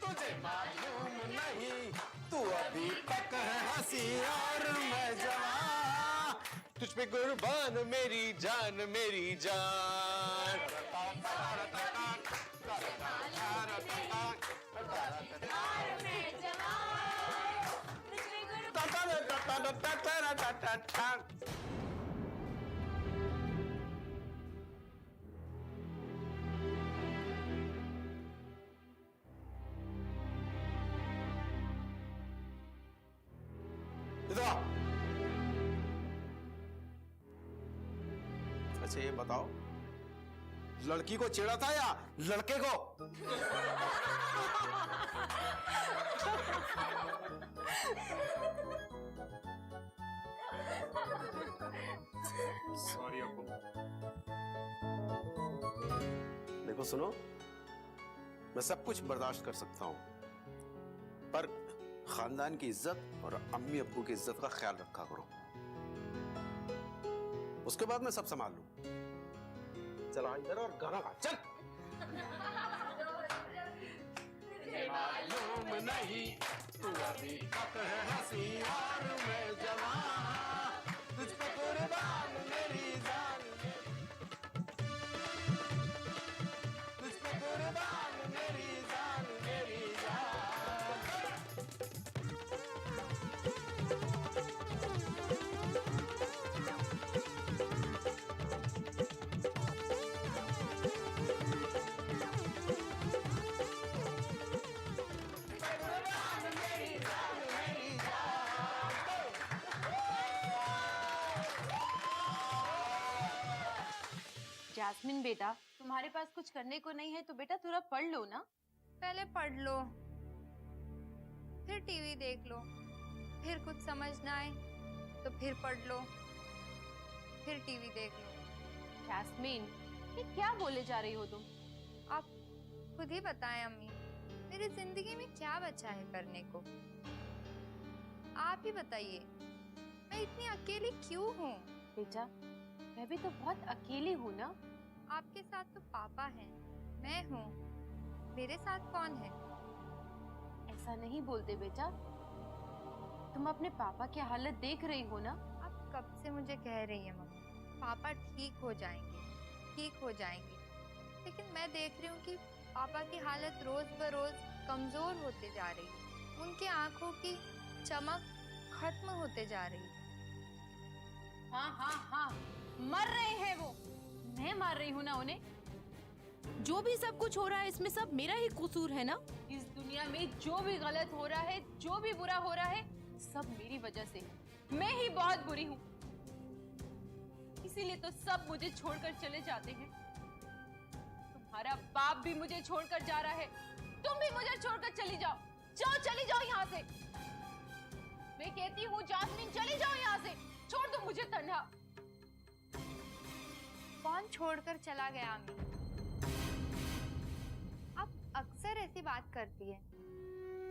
तुझे मालूम नहीं, तू अभी तक है हंसी और मैं जवान, तुझ पे कुर्बान मेरी जान मेरी जान। अच्छा ये बताओ, लड़की को छेड़ा था या लड़के को? सॉरी अब्बू। देखो सुनो, मैं सब कुछ बर्दाश्त कर सकता हूं, पर खानदान की इज्जत और अम्मी अब्बू की इज्जत का ख्याल रखा करो। उसके बाद मैं सब संभाल लूं। चलो इधर और गाना गा, चल। मालूम नहीं तू अभी तक है हंसी और मैं जवान, तुझ पे कुर्बान मेरी जान, तुझ पे कुर्बान मेरी जान, मेरी जान। जास्मिन बेटा, तुम्हारे पास कुछ करने को नहीं है तो बेटा थोड़ा पढ़ लो ना। पहले पढ़ लो, फिर टीवी देख लो, फिर कुछ समझ ना आए तो फिर पढ़ लो, फिर टीवी देख लो। जास्मिन, ये क्या बोले जा रही हो तुम? आप खुद ही बताएं अम्मी, मेरी जिंदगी में क्या बचा है करने को? आप ही बताइए, मैं इतनी अकेली क्यों हूँ? बेटा, मैं भी तो बहुत अकेली हूँ ना। आपके साथ तो पापा हैं, मैं हूँ, मेरे साथ कौन है? ऐसा नहीं बोलते बेटा, तुम अपने पापा की हालत देख रही हो ना। आप कब से मुझे कह रही हैं मम्मी, पापा ठीक हो जाएंगे, ठीक हो जाएंगे, लेकिन मैं देख रही हूँ कि पापा की हालत रोज बरोज कमजोर होते जा रही है, उनकी आंखों की चमक खत्म होते जा रही है। हाँ हाँ हाँ, मर रहे हैं वो, मैं मार रही हूँ ना उन्हें। जो भी सब कुछ हो रहा है इसमें सब मेरा ही कसूर है ना। इस दुनिया में जो भी गलत हो रहा है, जो भी बुरा हो रहा है, सब मेरी वजह से है। मैं ही बहुत बुरी हूँ, इसीलिए तो सब मुझे छोड़कर चले जाते हैं। तुम्हारा बाप भी मुझे छोड़कर जा रहा है, तुम भी मुझे छोड़कर चली जाओ, जाओ चली जाओ यहाँ से। मैं कहती हूँ जास्मिन, चली जाओ यहाँ से, छोड़ दो मुझे तन्हा। कौन छोड़कर चला गया अम्मी? आप अक्सर ऐसी बात करती है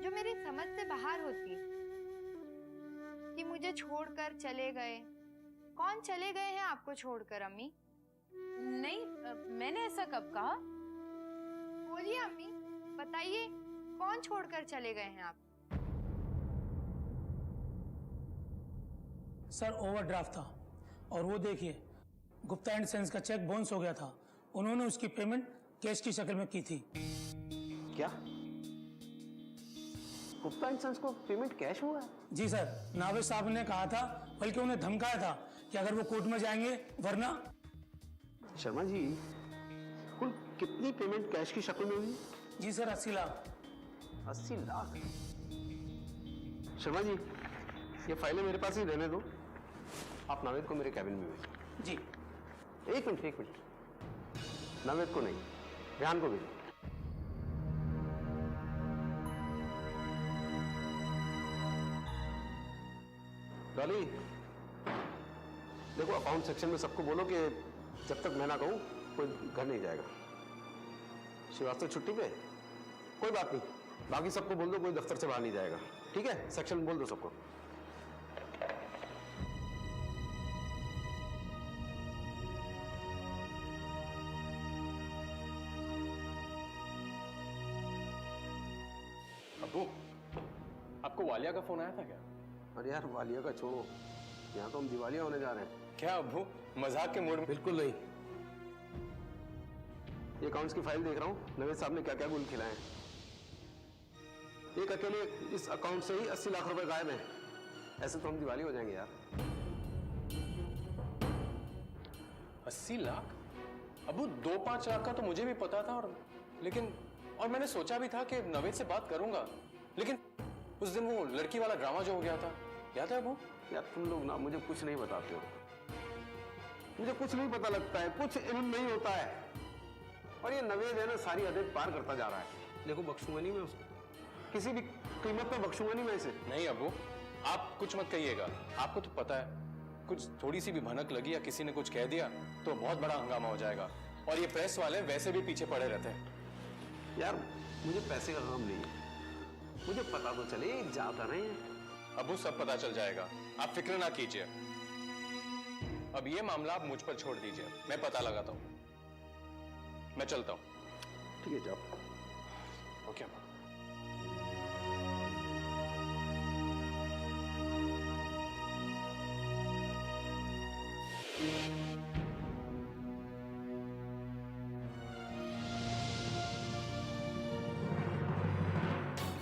जो मेरी समझ से बाहर होती है कि मुझे छोड़कर चले गए। कौन चले गए हैं आपको छोड़कर अम्मी? नहीं, मैंने ऐसा कब कहा? बोलिए अम्मी, बताइए, कौन छोड़कर चले गए हैं आप? सर ओवरड्राफ्ट था और वो देखिए गुप्ता एंड सेंस का चेक बाउंस हो गया था। उन्होंने उसकी पेमेंट कैश की शक्ल में की थी। क्या गुप्ता एंड सन्स को पेमेंट कैश हुआ है? जी सर, नावेद साहब ने कहा था, बल्कि उन्हें धमकाया था कि अगर वो कोर्ट में जाएंगे वरना। शर्मा जी, कुल कितनी पेमेंट कैश की शक्ल में हुई? जी सर, 80 लाख। 80 लाख? शर्मा जी, ये फाइलें मेरे पास ही रहने दो, आप नावेद को मेरे कैबिन में भेजो। जी। एक मिनट, नावेद को नहीं, रेहान को भेजो। डॉली, देखो अकाउंट सेक्शन में सबको बोलो कि जब तक मैं ना कहूं कोई घर नहीं जाएगा। श्रीवास्तव छुट्टी पे, कोई बात नहीं, बाकी सबको बोल दो कोई दफ्तर से बाहर नहीं जाएगा, ठीक है? सेक्शन में बोल दो सबको। अब्बू, आपको वालिया का फोन आया था क्या? अरे यार वालिया का छोड़ो, यहाँ तो हम दिवालिया होने जा रहे हैं। क्या अब्बू, मजाक के मूड में? बिल्कुल नहीं। ये अकाउंट्स की फाइल देख रहा हूँ, नवेद साहब ने क्या क्या गुल खिलाए हैं। एक अकेले इस अकाउंट से ही 80 लाख रुपए गायब हैं। ऐसे तो हम दिवाली हो जाएंगे यार। 80 लाख? अब्बू 2-5 लाख का तो मुझे भी पता था, लेकिन मैंने सोचा भी था कि नवेद से बात करूंगा, लेकिन उस दिन वो लड़की वाला ड्रामा जो हो गया था, याद है अब्बू? यार तुम लोग ना मुझे कुछ नहीं बताते हो। मुझे कुछ नहीं पता लगता है, कुछ इल्म नहीं होता है। और ये नवेद है ना, सारी हदें पार करता जा रहा है। देखो बख्शूंगा नहीं मैं उसको, किसी भी कीमत पर बख्शूंगा नहीं मैं इसे। नहीं अब्बू, आप कुछ मत कहिएगा। आपको तो पता है, कुछ थोड़ी सी भी भनक लगी या किसी ने कुछ कह दिया तो बहुत बड़ा हंगामा हो जाएगा। और ये प्रेस वाले वैसे भी पीछे पड़े रहते हैं। यार मुझे पैसे का काम नहीं है, मुझे पता तो चले जाता नहीं है। अब्बू सब पता चल जाएगा, आप फिक्र ना कीजिए। अब ये मामला आप मुझ पर छोड़ दीजिए, मैं पता लगाता हूं। मैं चलता हूं। ठीक है जाओ। ओके।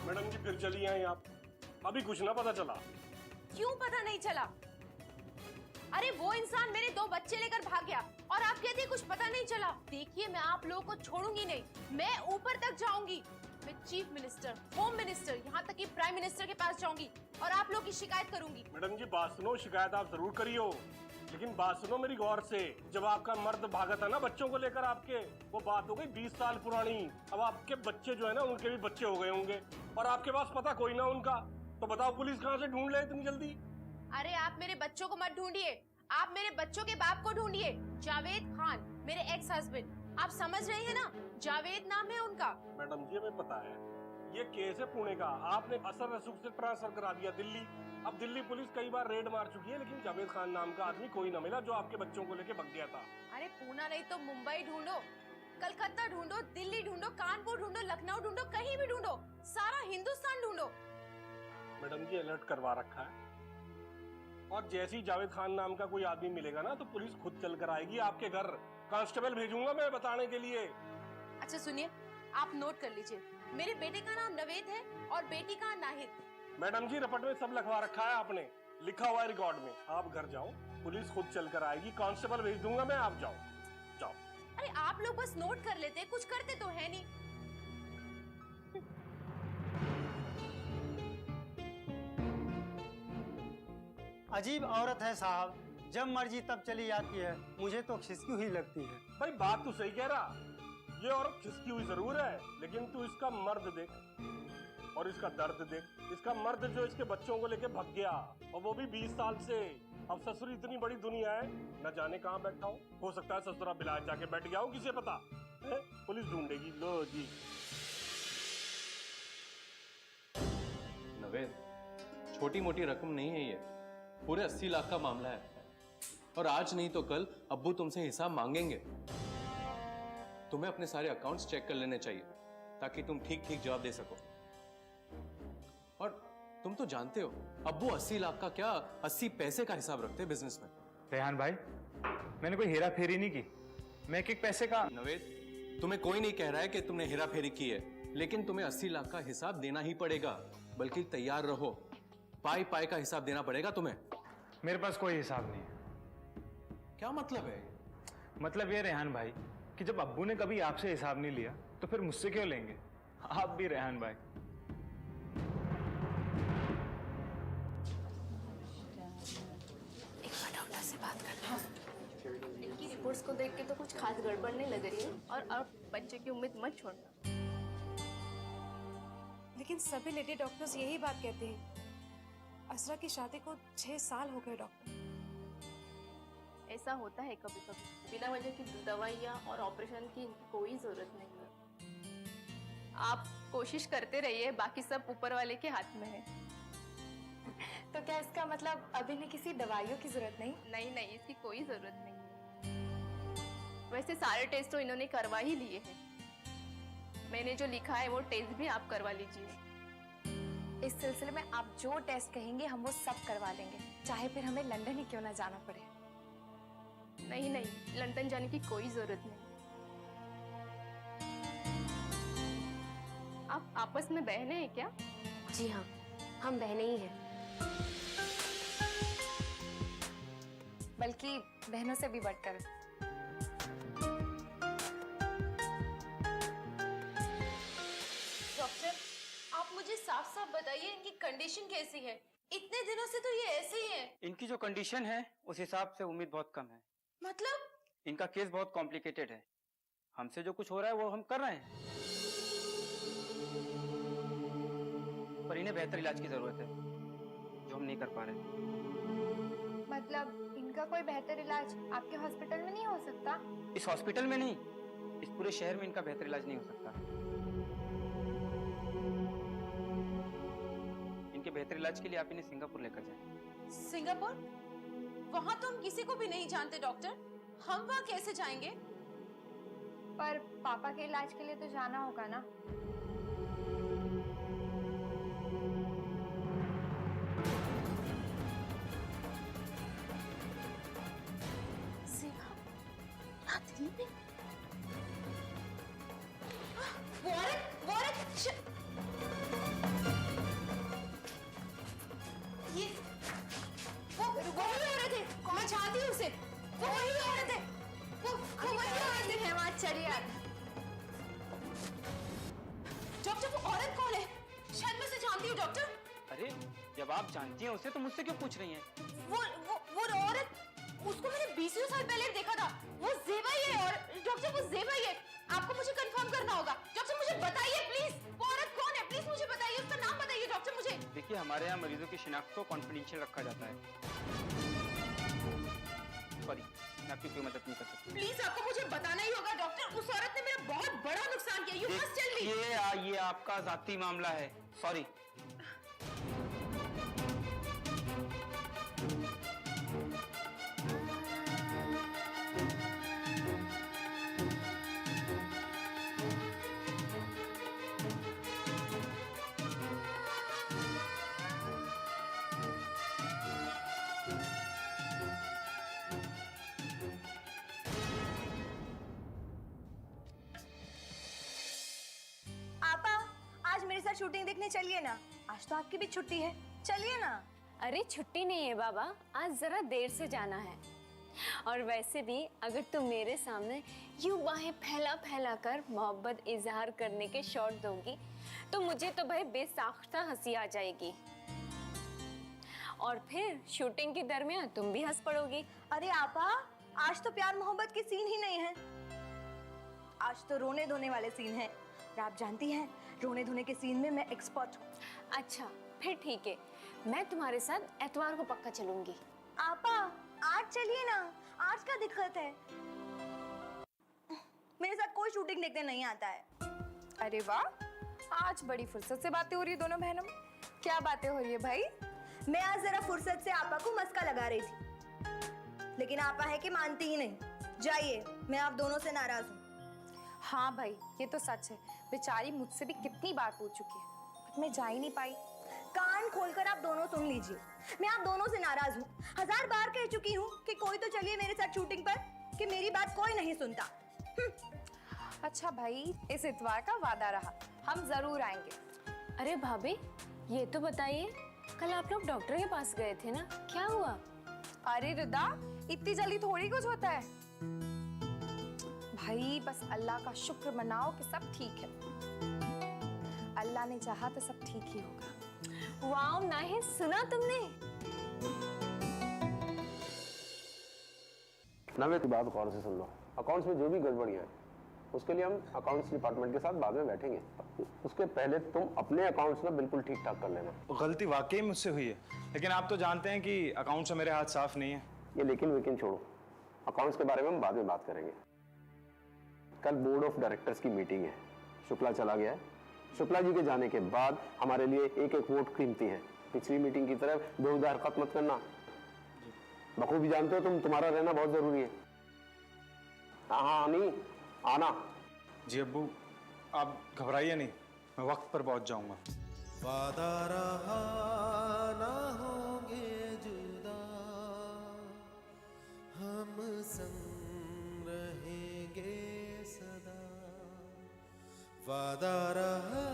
मैडम जी फिर चली आई आप, अभी कुछ ना पता चला? क्यों पता नहीं चला? अरे वो इंसान मेरे 2 बच्चे लेकर भाग गया और आप कहते हैं कुछ पता नहीं चला। देखिए मैं आप लोगों को छोड़ूंगी नहीं, मैं ऊपर तक जाऊंगी। मैं चीफ मिनिस्टर, होम मिनिस्टर, यहाँ तक कि प्राइम मिनिस्टर के पास जाऊंगी और आप लोगों की शिकायत करूंगी। मैडम जी बात सुनो, शिकायत आप जरूर करियो, लेकिन बात सुनो मेरी गौर से। जब आपका मर्द भागा था ना बच्चों को लेकर आपके, वो बात हो गई 20 साल पुरानी। अब आपके बच्चे जो है ना, उनके भी बच्चे हो गए होंगे और आपके पास पता कोई ना उनका। तो बताओ पुलिस कहाँ से ढूंढ ले इतनी जल्दी? अरे आप मेरे बच्चों को मत ढूंढिए, आप मेरे बच्चों के बाप को ढूंढिए। जावेद खान, मेरे एक्स हस्बैंड। आप समझ रहे हैं ना, जावेद नाम है उनका। मैडम जी हमें पता है, ये केस है पुणे का, आपने असर रसूख से ट्रांसफर करा दिया दिल्ली। अब दिल्ली पुलिस कई बार रेड मार चुकी है, लेकिन जावेद खान नाम का आदमी कोई ना मिला जो आपके बच्चों को लेके भाग गया था। अरे पूना नहीं तो मुंबई ढूंढो, कलकत्ता ढूंढो, दिल्ली ढूंढो, कानपुर ढूंढो, लखनऊ ढूंढो, कहीं भी ढूंढो, सारा हिंदुस्तान ढूंढो। मैडम जी अलर्ट करवा रखा है, और जैसे ही जावेद खान नाम का कोई आदमी मिलेगा ना तो पुलिस खुद चल कर आएगी आपके घर। कांस्टेबल भेजूंगा मैं बताने के लिए। अच्छा सुनिए, आप नोट कर लीजिए, मेरे बेटे का नाम नवेद है और बेटी का नाहिद। मैडम जी रपट में सब लिखवा रखा है आपने, लिखा हुआ है रिकॉर्ड में। आप घर जाओ, पुलिस खुद चल कर आएगी, कांस्टेबल भेज दूंगा मैं, आप जाओ जाओ। अरे आप लोग बस नोट कर लेते, कुछ करते तो है नहीं। अजीब औरत है साहब, जब मर्जी तब चली जाती है, मुझे तो खिसकी हुई लगती है। भाई बात तो सही कह रहा, ये औरत खिसकी हुई जरूर है, लेकिन तू इसका मर्द देख और इसका दर्द देख। इसका मर्द जो इसके बच्चों को लेके भाग गया, और वो भी 20 साल से। अब ससुर इतनी बड़ी दुनिया है, न जाने कहाँ बैठा हो सकता है ससुरा बिलाज जाके बैठ गया हो, किसे पता है? पुलिस ढूंढेगी। लो जी। नवेद, छोटी मोटी रकम नहीं है ये, पूरे 80 लाख का मामला है। और आज नहीं तो कल अब्बू तुमसे हिसाब मांगेंगे। तुम्हें अपने सारे अकाउंट्स चेक कर लेने चाहिए ताकि तुम ठीक ठीक जवाब दे सको। और तुम तो जानते हो अब्बू 80 लाख का क्या 80 पैसे का हिसाब रखते हैं बिजनेस में। रेहान भाई, मैंने कोई हेरा फेरी नहीं की, मैं एक पैसे का। नवेद, तुम्हें कोई नहीं कह रहा है कि तुमने हेरा फेरी की है, लेकिन तुम्हें 80 लाख का हिसाब देना ही पड़ेगा। बल्कि तैयार रहो, पाई पाई का हिसाब देना पड़ेगा तुम्हें। मेरे पास कोई हिसाब नहीं है। क्या मतलब है? मतलब ये रेहान भाई कि जब अब्बू ने कभी आपसे हिसाब नहीं लिया तो फिर मुझसे क्यों लेंगे? आप भी रेहान भाई। एक बार डॉक्टर से बात करना। इनकी रिपोर्ट्स को देख के तो कुछ खास गड़बड़ नहीं लग रही है, और अब बच्चे की उम्मीद मत छोड़ना। लेकिन सभी लेडी डॉक्टर्स यही बात कहते हैं। असरा की शादी को 6 साल हो गए डॉक्टर। ऐसा होता है कभी कभी, बिना वजह की दवाइयाँ और ऑपरेशन की इनकी कोई जरूरत नहीं है। आप कोशिश करते रहिए, बाकी सब ऊपर वाले के हाथ में है। तो क्या इसका मतलब अभी भी किसी दवाइयों की जरूरत नहीं? नहीं नहीं, इसकी कोई जरूरत नहीं। वैसे सारे टेस्ट तो इन्होंने करवा ही लिए हैं। मैंने जो लिखा है वो टेस्ट भी आप करवा लीजिए। इस सिलसिले में आप जो टेस्ट कहेंगे हम वो सब करवा लेंगे, चाहे फिर हमें लंदन ही क्यों ना जाना पड़े। नहीं नहीं, लंदन जाने की कोई जरूरत नहीं। आप आपस में बहनें हैं क्या? जी हाँ, हम बहनें ही हैं। बल्कि बहनों से भी बढ़कर। डॉक्टर, आप मुझे साफ साफ बताइए इनकी कंडीशन कैसी है? इतने दिनों से तो ये ऐसे ही है। इनकी जो कंडीशन है उस हिसाब से उम्मीद बहुत कम है। मतलब? इनका केस बहुत कॉम्प्लिकेटेड है। हमसे जो कुछ हो रहा है वो हम कर रहे हैं, पर इन्हें बेहतर इलाज की जरूरत है जो हम नहीं कर पा रहे। मतलब इनका कोई बेहतर इलाज आपके हॉस्पिटल में नहीं हो सकता? इस हॉस्पिटल में नहीं, इस पूरे शहर में इनका बेहतर इलाज नहीं हो सकता। इनके बेहतर इलाज के लिए आप इन्हें सिंगापुर लेकर जाएं। सिंगापुर? वहां तो हम किसी को भी नहीं जानते डॉक्टर, हम वहां कैसे जाएंगे? पर पापा के इलाज के लिए तो जाना होगा ना। रात्रि में? वो औरत ये वो वही औरत है, मैं जानती हूँ उसे, वो वही औरत है, वो वही औरत है। वहाँ चलिए। डॉक्टर वो औरत कौन है? शायद मैं उसे जानती हूँ डॉक्टर। अरे जब आप जानती हैं उसे तो मुझसे क्यों पूछ रही हैं? वो औरत, उसको मैंने 20 साल पहले देखा था। वो ज़ेबा ही है। और डॉक्टर वो ज़ेबा ही है। आपको मुझे कंफर्म करना होगा। डॉक्टर मुझे बताइए प्लीज, वो औरत कौन है? प्लीज मुझे बताइए, उसका नाम बताइए डॉक्टर मुझे। देखिए हमारे यहाँ मरीजों की शिनाख्त को कॉन्फिडेंशियल रखा जाता है। सॉरी, मैं आपकी कोई मदद नहीं कर सकती। प्लीज आपको मुझे बताना ही होगा डॉक्टर। उस औरत ने मेरा बहुत बड़ा नुकसान किया। You must tell me. ये आपका जाती मामला है। सॉरी। मेरे साथ शूटिंग देखने चलिए ना, आज तो आपकी भी छुट्टी है, चलिए ना। अरे छुट्टी नहीं है बाबा, आज जरा देर से जाना है। और वैसे भी अगर तुम मेरे सामने यूं बाहें फैला फैला कर मोहब्बत इजहार करने के शॉट दोगी तो मुझे तो भाई बेसाख्ता हंसी आ जाएगी, और फिर शूटिंग के दरमियान तुम भी हंस पड़ोगी। अरे आपा, आज तो प्यार मोहब्बत के सीन ही नहीं है, आज तो रोने धोने वाले सीन हैं। और आप जानती हैं, रोने धोने के सीन में मैं एक्सपर्ट हूँ। अच्छा फिर ठीक है, मैं तुम्हारे साथ एतवार को पक्का चलूंगी। आपा आज चलिए ना, आज क्या दिक्कत है? मेरे साथ कोई शूटिंग देखने नहीं आता है। अरे वाह, आज बड़ी फुर्सत से बातें हो रही है दोनों बहनों में। क्या बातें हो रही है भाई? मैं आज जरा फुर्सत से आपा को मस्का लगा रही थी, लेकिन आपा है कि मानती ही नहीं। जाइए, मैं आप दोनों से नाराज हूँ। हाँ भाई, ये तो सच है, बेचारी मुझसे भी कितनी बार पूछ चुकी है, बट मैं जा ही नहीं पाई। कान खोलकर आप दोनों सुन लीजिए, मैं आप दोनों से नाराज हूँ। 1000 बार कह चुकी हूँ कि कोई तो चलिए मेरे साथ शूटिंग पर, कि मेरी बात कोई नहीं सुनता। अच्छा भाई, इस इतवार का वादा रहा, हम जरूर आएंगे। अरे भाभी, ये तो बताइए, कल आप लोग डॉक्टर के पास गए थे ना, क्या हुआ? अरे रिदा, इतनी जल्दी थोड़ी कुछ होता है भाई, बस अल्लाह का शुक्र मनाओ कि सब ठीक है। अल्लाह ने चाहा तो सब ठीक ही होगा। वाओ नाहिद, सुना तुमने? नवेद की बात गौर से सुन लो। अकाउंट्स में जो भी गड़बड़ियां हैं उसके लिए हम अकाउंट्स डिपार्टमेंट के साथ बाद में बैठेंगे। उसके पहले तुम अपने अकाउंट्स ना बिल्कुल ठीक ठाक कर लेना। गलती वाकई मुझसे हुई है, लेकिन आप तो जानते हैं कि अकाउंट से मेरे हाथ साफ नहीं है। ये लेकिन वेकिन छोड़ो, अकाउंट्स के बारे में हम बाद में बात करेंगे। कल बोर्ड ऑफ डायरेक्टर्स की मीटिंग है, शुक्ला चला गया है। शुक्ला जी के जाने के बाद हमारे लिए एक एक वोट कीमती है। पिछली मीटिंग की तरह बेहुदा हरकत मत करना। बखूबी जानते हो तुम, तुम्हारा रहना बहुत जरूरी है। हाँ नहीं आना। जी अब्बू, आप घबराइए नहीं, मैं वक्त पर पहुंच जाऊंगा। वादा रहा ना होंगे जुदा, हम संग रहेंगे सदा। वादा रहा